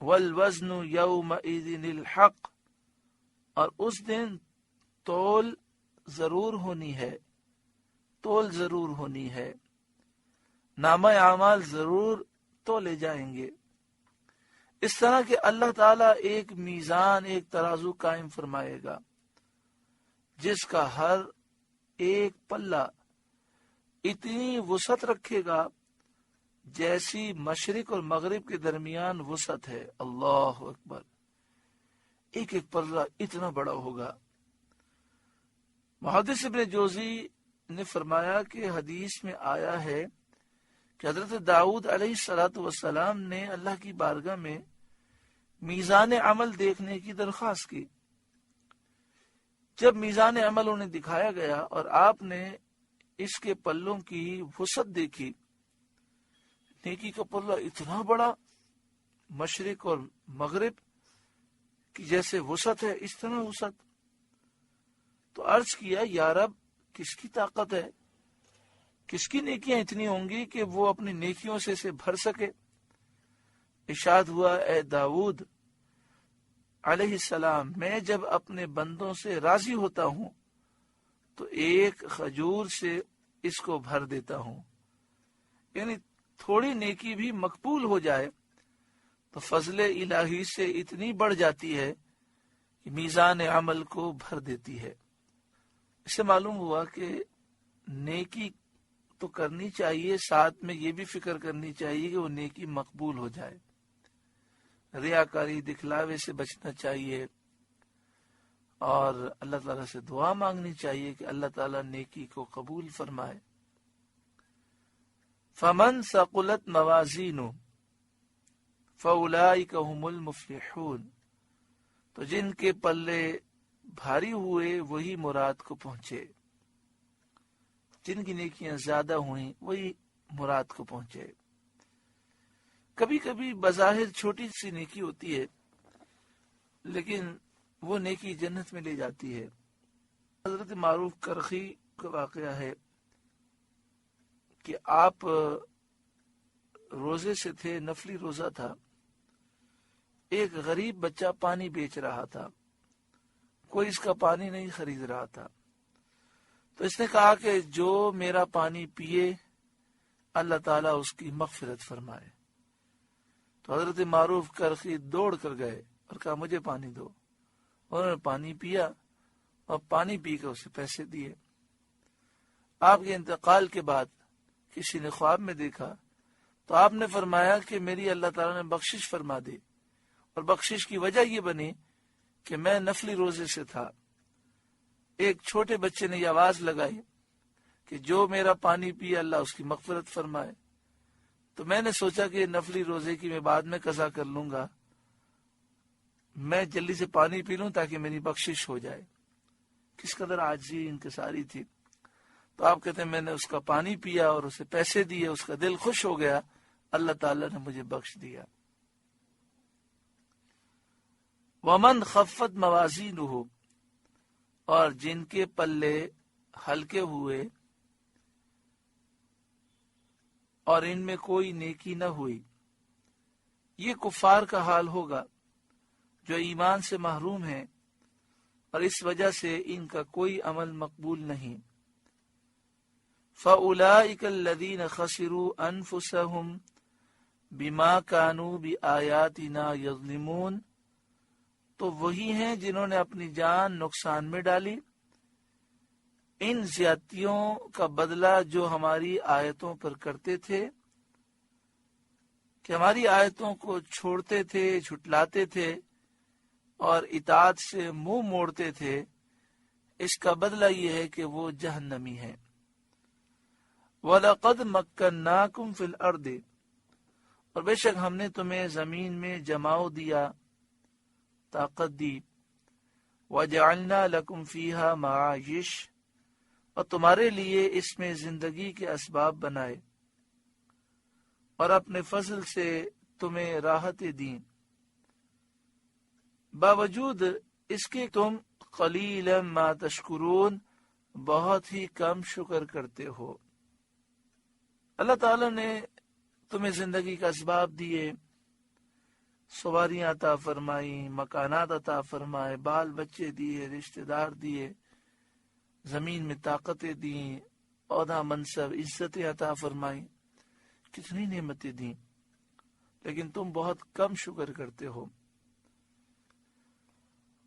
والوزن یومئذ الحق، اور اس دن تول ضرور ہونی ہے، تول ضرور ہونی ہے، نامہ اعمال ضرور تولے جائیں گے۔ اس طرح کہ اللہ تعالیٰ ایک میزان، ایک ترازو قائم فرمائے گا جس کا ہر ایک پلہ اتنی وسعت رکھے گا جیسی مشرق اور مغرب کے درمیان وسعت ہے۔ اللہ اکبر، ایک ایک پلہ اتنا بڑا ہوگا۔ محدث ابن جوزی نے فرمایا کہ حدیث میں آیا ہے کہ حضرت داؤد علیہ السلام نے اللہ کی بارگاہ میں میزان عمل دیکھنے کی درخواست کی۔ جب میزان عمل انہیں دکھایا گیا اور آپ نے اس کے پلوں کی وسعت دیکھی، نیکی کا پلہ اتنا بڑا، مشرق اور مغرب کی جیسے وسعت ہے اس طرح وسعت، تو عرض کیا یا رب کس کی طاقت ہے، کس کی نیکیاں اتنی ہوں گی کہ وہ اپنی نیکیوں سے اسے بھر سکے۔ ارشاد ہوا اے داؤد علیہ السلام، میں جب اپنے بندوں سے راضی ہوتا ہوں تو ایک کھجور سے اس کو بھر دیتا ہوں، یعنی تھوڑی نیکی بھی مقبول ہو جائے تو فضل الہی سے اتنی بڑھ جاتی ہے کہ میزان عمل کو بھر دیتی ہے۔ اس سے معلوم ہوا کہ نیکی تو کرنی چاہیے، ساتھ میں یہ بھی فکر کرنی چاہیے کہ وہ نیکی مقبول ہو جائے، ریاکاری دکھلاوے سے بچنا چاہیے، اور اللہ تعالیٰ سے دعا مانگنی چاہیے کہ اللہ تعالیٰ نیکی کو قبول فرمائے۔ فمن ثقلت موازینہ فاولئک هم المفلحون، تو جن کے پلے بھاری ہوئے وہی مراد کو پہنچے، جن کی نیکیاں زیادہ ہوئیں وہی مراد کو پہنچے۔ کبھی کبھی بظاہر چھوٹی سی نیکی ہوتی ہے لیکن وہ نیکی جنت میں لے جاتی ہے۔ حضرت معروف کرخی کا واقعہ ہے کہ آپ روزے سے تھے، نفلی روزہ تھا، ایک غریب بچہ پانی بیچ رہا تھا، کوئی اس کا پانی نہیں خرید رہا تھا، تو اس نے کہا کہ جو میرا پانی پیے اللہ تعالیٰ اس کی مغفرت فرمائے۔ تو حضرت معروف کرخی دوڑ کر گئے اور کہا مجھے پانی دو، انہوں نے پانی پیا اور پانی پی کر اسے پیسے دیے۔ آپ کے انتقال کے بعد کسی نے خواب میں دیکھا تو آپ نے فرمایا کہ میری اللہ تعالیٰ نے بخشش فرما دی، اور بخشش کی وجہ یہ بنی کہ میں نفلی روزے سے تھا، ایک چھوٹے بچے نے یہ آواز لگائی کہ جو میرا پانی پیے اللہ اس کی مغفرت فرمائے، تو میں نے سوچا کہ نفلی روزے کی میں بعد میں قضا کر لوں گا، میں جلدی سے پانی پی لوں تاکہ میری بخشش ہو جائے۔ کس قدر عاجزی انکساری تھی۔ تو آپ کہتے ہیں میں نے اس کا پانی پیا اور اسے پیسے دیے، اس کا دل خوش ہو گیا، اللہ تعالیٰ نے مجھے بخش دیا۔ ومن خفت موازینہ، اور جن کے پلے ہلکے ہوئے اور ان میں کوئی نیکی نہ ہوئی، یہ کفار کا حال ہوگا جو ایمان سے محروم ہیں اور اس وجہ سے ان کا کوئی عمل مقبول نہیں۔ فَأُولَئِكَ الَّذِينَ خَسِرُوا أَنفُسَهُمْ بِمَا كَانُوا بِآيَاتِنَا يَظْلِمُونَ، تو وہی ہیں جنہوں نے اپنی جان نقصان میں ڈالی ان زیادتیوں کا بدلہ جو ہماری آیتوں پر کرتے تھے، کہ ہماری آیتوں کو چھوڑتے تھے، جھٹلاتے تھے اور اطاعت سے منہ موڑتے تھے، اس کا بدلہ یہ ہے کہ وہ جہنمی ہیں۔ وَلَقَدْ مَكَّنَّاكُمْ فِي الْأَرْضِ، اور بے شک ہم نے تمہیں زمین میں جماؤ دیا، طاقت دی، وَجَعَلْنَا لَكُمْ فِيهَا مَعَايِشَ، اور تمہارے لیے اس میں زندگی کے اسباب بنائے اور اپنے فضل سے تمہیں راحت دیں، باوجود اس کے تم قلیلا ما تشکرون، بہت ہی کم شکر کرتے ہو۔ اللہ تعالیٰ نے تمہیں زندگی کا اسباب دیے، سواریاں عطا فرمائی، مکانات عطا فرمائے، بال بچے دیے، رشتہ دار دیے، زمین میں طاقتیں دیں، عہدہ منصب عزتیں عطا فرمائی، کتنی نعمتیں دیں، لیکن تم بہت کم شکر کرتے ہو۔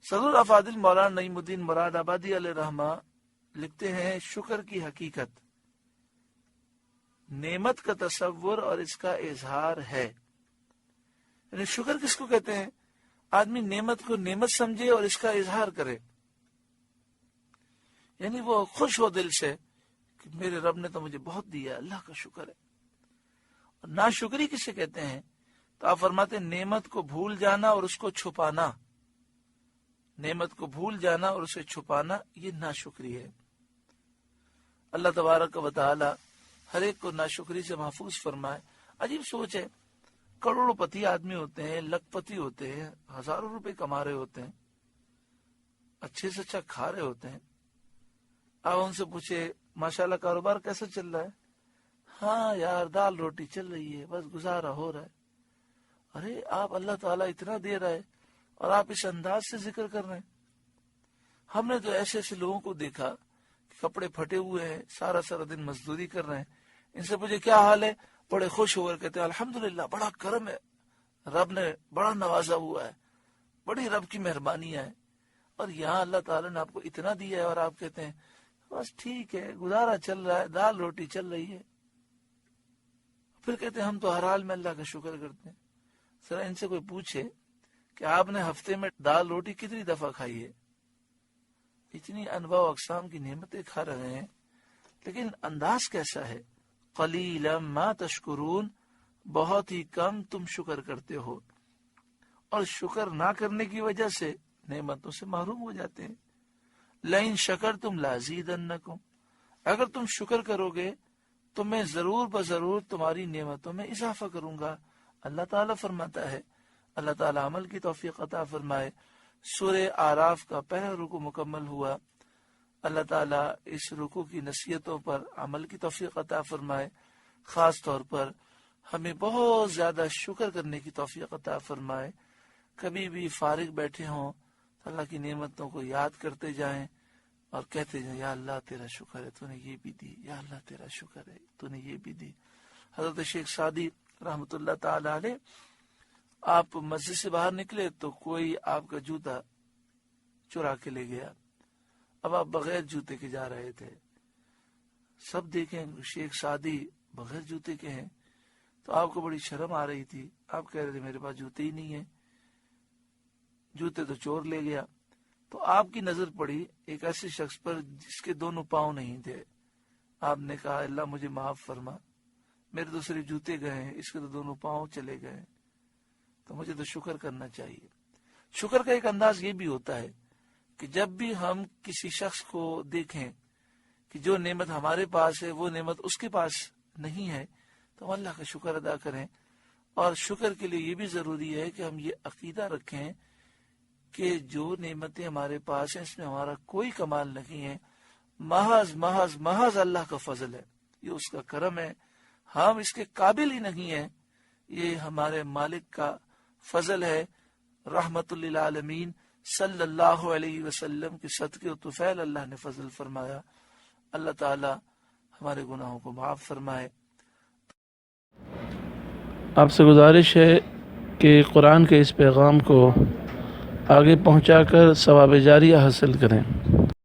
صدر افاضل مولانا نعیم الدین مراد آبادی علیہ رحمہ لکھتے ہیں، شکر کی حقیقت نعمت کا تصور اور اس کا اظہار ہے۔ یعنی شکر کس کو کہتے ہیں؟ آدمی نعمت کو نعمت سمجھے اور اس کا اظہار کرے، یعنی وہ خوش ہو دل سے کہ میرے رب نے تو مجھے بہت دیا، اللہ کا شکر ہے۔ اور ناشکری کسے کہتے ہیں؟ تو آپ فرماتے ہیں نعمت کو بھول جانا اور اس کو چھپانا، نعمت کو بھول جانا اور اسے چھپانا، یہ ناشکری ہے۔ اللہ تبارک و تعالی ہر ایک کو ناشکری سے محفوظ فرمائے۔ عجیب سوچ ہے، کروڑوں پتی آدمی ہوتے ہیں، لکھ پتی ہوتے ہیں، ہزاروں روپے کما رہے ہوتے ہیں، اچھے سے اچھا کھا رہے ہوتے ہیں، آپ ان سے پوچھے ماشاءاللہ کاروبار کیسا چل رہا ہے؟ ہاں یار دال روٹی چل رہی ہے، بس گزارا ہو رہا ہے۔ ارے آپ اللہ تعالیٰ اتنا دے رہا ہے اور آپ اس انداز سے ذکر کر رہے ہیں۔ ہم نے تو ایسے ایسے لوگوں کو دیکھا کہ کپڑے پھٹے ہوئے ہیں، سارا دن مزدوری کر رہے ہیں، ان سے پوچھے کیا حال ہے، بڑے خوش ہو کر کہتے ہیں الحمدللہ، بڑا کرم ہے، رب نے بڑا نوازا ہوا ہے، بڑی رب کی مہربانیاں ہے۔ اور یہاں اللہ تعالیٰ نے آپ کو اتنا دیا ہے اور آپ کہتے ہیں بس ٹھیک ہے، گزارا چل رہا ہے، دال روٹی چل رہی ہے۔ پھر کہتے ہیں ہم تو ہر حال میں اللہ کا شکر کرتے ہیں۔ ذرا ان سے کوئی پوچھے کہ آپ نے ہفتے میں دال روٹی کتنی دفعہ کھائی ہے؟ اتنی انواع و اقسام کی نعمتیں کھا رہے ہیں، لیکن انداز کیسا ہے؟ قلیلا ما تشکرون، بہت ہی کم تم شکر کرتے ہو، اور شکر نہ کرنے کی وجہ سے نعمتوں سے محروم ہو جاتے ہیں۔ لئن شکرتم لازیدنکم، اگر تم شکر کرو گے تو میں ضرور بضرور تمہاری نعمتوں میں اضافہ کروں گا، اللہ تعالیٰ فرماتا ہے۔ اللہ تعالیٰ عمل کی توفیق عطا فرمائے۔ سورہ اعراف کا پہلا رکوع مکمل ہوا، اللہ تعالیٰ اس رکوع کی نصیحتوں پر عمل کی توفیق عطا فرمائے، خاص طور پر ہمیں بہت زیادہ شکر کرنے کی توفیق عطا فرمائے۔ کبھی بھی فارغ بیٹھے ہوں تو اللہ کی نعمتوں کو یاد کرتے جائیں اور کہتے جائیں یا اللہ تیرا شکر ہے، تو نے یہ بھی دی، یا اللہ تیرا شکر ہے، تو نے یہ بھی دی۔ حضرت شیخ سعدی رحمۃ اللہ تعالی علیہ، آپ مسجد سے باہر نکلے تو کوئی آپ کا جوتا چرا کے لے گیا، اب آپ بغیر جوتے کے جا رہے تھے، سب دیکھیں شیخ سعدی بغیر جوتے کے ہیں، تو آپ کو بڑی شرم آ رہی تھی، آپ کہہ رہے تھے میرے پاس جوتے ہی نہیں ہیں، جوتے تو چور لے گیا۔ تو آپ کی نظر پڑی ایک ایسے شخص پر جس کے دونوں پاؤں نہیں تھے، آپ نے کہا اللہ مجھے معاف فرما، میرے تو صرف جوتے گئے ہیں، اس کے تو دونوں پاؤں چلے گئے، تو مجھے تو شکر کرنا چاہیے۔ شکر کا ایک انداز یہ بھی ہوتا ہے کہ جب بھی ہم کسی شخص کو دیکھیں کہ جو نعمت ہمارے پاس ہے وہ نعمت اس کے پاس نہیں ہے، تو ہم اللہ کا شکر ادا کریں۔ اور شکر کے لیے یہ بھی ضروری ہے کہ ہم یہ عقیدہ رکھیں کہ جو نعمتیں ہمارے پاس ہیں اس میں ہمارا کوئی کمال نہیں ہے، محض محض محض اللہ کا فضل ہے، یہ اس کا کرم ہے، ہم اس کے قابل ہی نہیں ہیں، یہ ہمارے مالک کا فضل ہے۔ رحمت للعالمین صلی اللہ علیہ وسلم کے صدقے و طفیل اللہ نے فضل فرمایا۔ اللہ تعالی ہمارے گناہوں کو معاف فرمائے۔ آپ سے گزارش ہے کہ قرآن کے اس پیغام کو آگے پہنچا کر ثواب جاریہ حاصل کریں۔